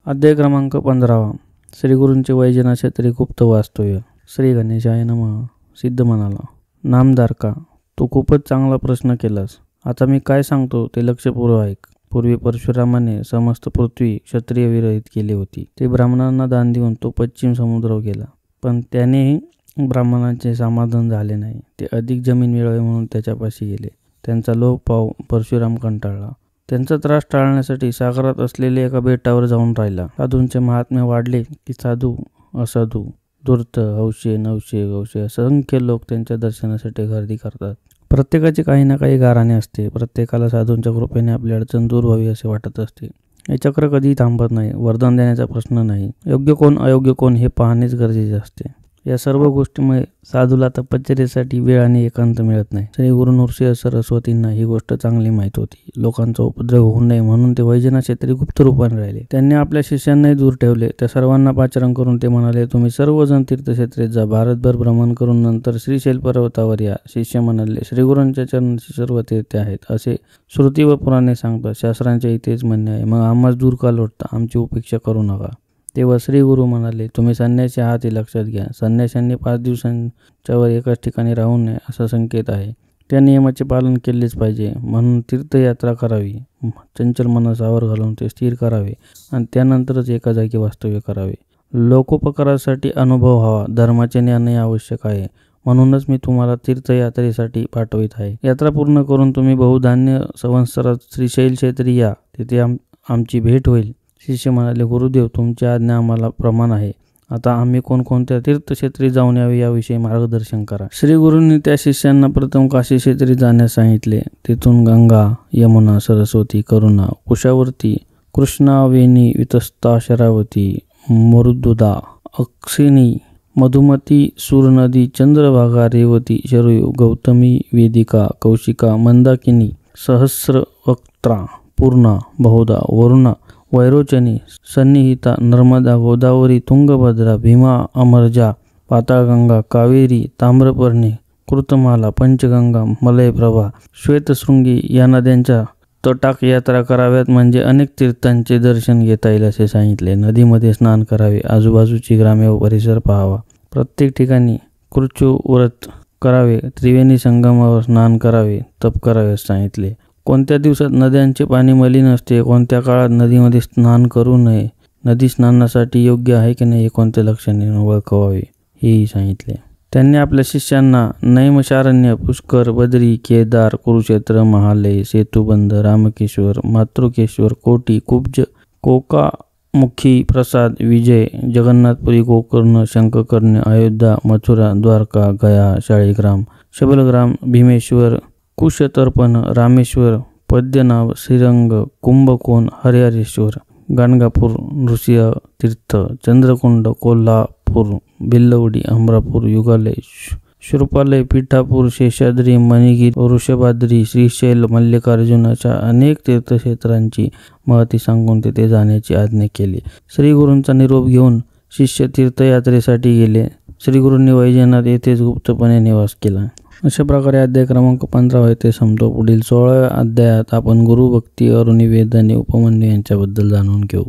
अध्याय क्रमांक 15. श्रीगुरूंचे वैजनाथ क्षेत्री गुप्त वास्तव्य. श्री गणेशाय नमः. सिद्ध म्हणाला, नामदार का, तू खूपच चांगला प्रश्न केलास. आता मी काय सांगतो ते लक्षपूर्वक ऐक. पूर्वी परशुरामाने समस्त पृथ्वी क्षत्रिय विरहित केली होती. ते ब्राह्मणांना दान देऊन तो पश्चिम समुद्रावर गेला, पण त्यानेही ब्राह्मणांचे समाधान झाले नाही. ते अधिक जमीन मिळावे म्हणून त्याच्यापाशी गेले. त्यांचा लोभ पाहून परशुराम कंटाळला. त्यांचा त्रास टाळण्यासाठी सागरात असलेल्या एका बेटावर जाऊन राहिला. साधूंचे महात्म्य वाढले की साधू, असाधू, धूर्त, हौशे, नवशे, गौशे असंख्य लोक त्यांच्या दर्शनासाठी गर्दी करतात. प्रत्येकाची काही ना काही गाऱ्हाणे असते. प्रत्येकाला साधूंच्या कृपेने आपली अडचण दूर व्हावी असे वाटत असते. हे चक्र कधीही थांबत नाही. वरदान देण्याचा प्रश्न नाही, योग्य कोण अयोग्य कोण हे पाहणेच गरजेचे असते. या सर्व गोष्टीमुळे साधूला तपश्चर्येसाठी वेळ आणि एकांत मिळत नाही. श्री गुरु नृसिंह सरस्वतींना ही गोष्ट चांगली माहीत होती. लोकांचा उपद्रव होऊ नये म्हणून ते वैजनाथ क्षेत्री गुप्त रूपाने राहिले. त्यांनी आपल्या शिष्यांनाही दूर ठेवले. त्या सर्वांना पाचारण करून ते म्हणाले, तुम्ही सर्वजण तीर्थक्षेत्रेत जा, भारतभर भ्रमण करून नंतर श्रीशैल पर्वतावर या. शिष्य म्हणाले, श्रीगुरूंच्या चरणाशी सर्व तीर्थे आहेत असे श्रुती व पुराणे सांगतात. शास्त्रांचे इथेच म्हणणे आहे. मग आम्हास दूर का लोटता? आमची उपेक्षा करू नका. तेव्हा श्री गुरु म्हणाले, तुम्ही संन्यासी आहात हे लक्षात घ्या. संन्याशांनी 5 दिवसांच्या वर एकाच ठिकाणी राहू नये असा संकेत आहे. त्या नियमाचे पालन केलेच पाहिजे. म्हणून तीर्थयात्रा करावी. चंचल मनास आवर घालून ते स्थिर करावे आणि त्यानंतरच एका जागी वास्तव्य करावे. लोकोपकारासाठी अनुभव हवा. धर्माचे ज्ञानही आवश्यक आहे. म्हणूनच मी तुम्हाला तीर्थयात्रेसाठी पाठवित आहे. यात्रा पूर्ण करून तुम्ही बहुधान्य संवत्सरात श्रीशैल क्षेत्री या. तिथे आमची भेट होईल. शिष्य म्हणाले, गुरुदेव, तुमची आज्ञा आम्हाला प्रमाण आहे. आता आम्ही कोणकोणत्या तीर्थक्षेत्री जाऊन यावे याविषयी मार्गदर्शन करा. श्री गुरूंनी त्या शिष्यांना प्रथम काशी क्षेत्री जाण्यास सांगितले. तिथून गंगा, यमुना, सरस्वती, करुणा, कुशावर्ती, कृष्णा, वेणी, वितस्ता, शरावती, मरुदुदा, अक्षिणी, मधुमती, सूरनदी, चंद्रभागा, रेवती, शरयू, गौतमी, वेदिका, कौशिका, मंदाकिनी, सहस्रवक्त्रा, पूर्णा, बहुधा, वरुणा, वैरोचनी, सन्निहिता, नर्मदा, गोदावरी, तुंगभद्रा, भीमा, अमरजा, पाताळगंगा, कावेरी, ताम्रपर्णी, कृतमाला, पंचगंगा, मलयप्रभा, श्वेतशृंगी या नद्यांच्या तटाक यात्रा कराव्यात. म्हणजे अनेक तीर्थांचे दर्शन घेता येईल असे सांगितले. नदीमध्ये स्नान करावे. आजूबाजूची ग्रामे व परिसर पाहावा. प्रत्येक ठिकाणी कृच्छ्र व्रत करावे. त्रिवेणी संगमावर स्नान करावे. तप करावे असे सांगितले. कोणत्या दिवसात नद्यांचे पाणी मलिन असते, कोणत्या काळात नदीमध्ये स्नान करू नये, नदी स्नानासाठी योग्य आहे की नाही हे कोणत्या लक्षणे ओळखावे हेही सांगितले. त्यांनी आपल्या शिष्यांना नैमिषारण्य, पुष्कर, बद्री, केदार, कुरुक्षेत्र, महालय, सेतुबंध, रामकेश्वर, मातृकेश्वर, कोटी, कुब्ज, कोकामुखी, प्रसाद, विजय, जगन्नाथपुरी, गोकर्ण, शंखकर्ण्य, अयोध्या, मथुरा, द्वारका, गया, शाळीग्राम, शबलग्राम, भीमेश्वर, कुशतर्पण, रामेश्वर, पद्यनाभ, श्रीरंग, कुंभकोण, हरिहरेश्वर, गाणगापूर, नृसिंह तीर्थ, चंद्रकुंड, कोल्हापूर, भिल्लवडी, अमरापूर, युगालय, शृपालय, पीठापूर, शेषाद्री, मणिगिरी, वृषभाद्री, श्रीशैल, मल्लिकार्जुन अशा अनेक तीर्थक्षेत्रांची महती सांगून तेथे जाण्याची आज्ञा केली. श्रीगुरूंचा निरोप घेऊन शिष्य तीर्थयात्रेसाठी गेले. श्रीगुरूंनी वैजनाथ येथेच गुप्तपणे निवास केला. अशा प्रकारे अध्याय क्रमांक 15 येथे संपतो. पुढील 16व्या अध्यायात आपण गुरुभक्ती, अरुनिवेद आणि उपमन्यू यांच्याबद्दल जाणून घेऊ.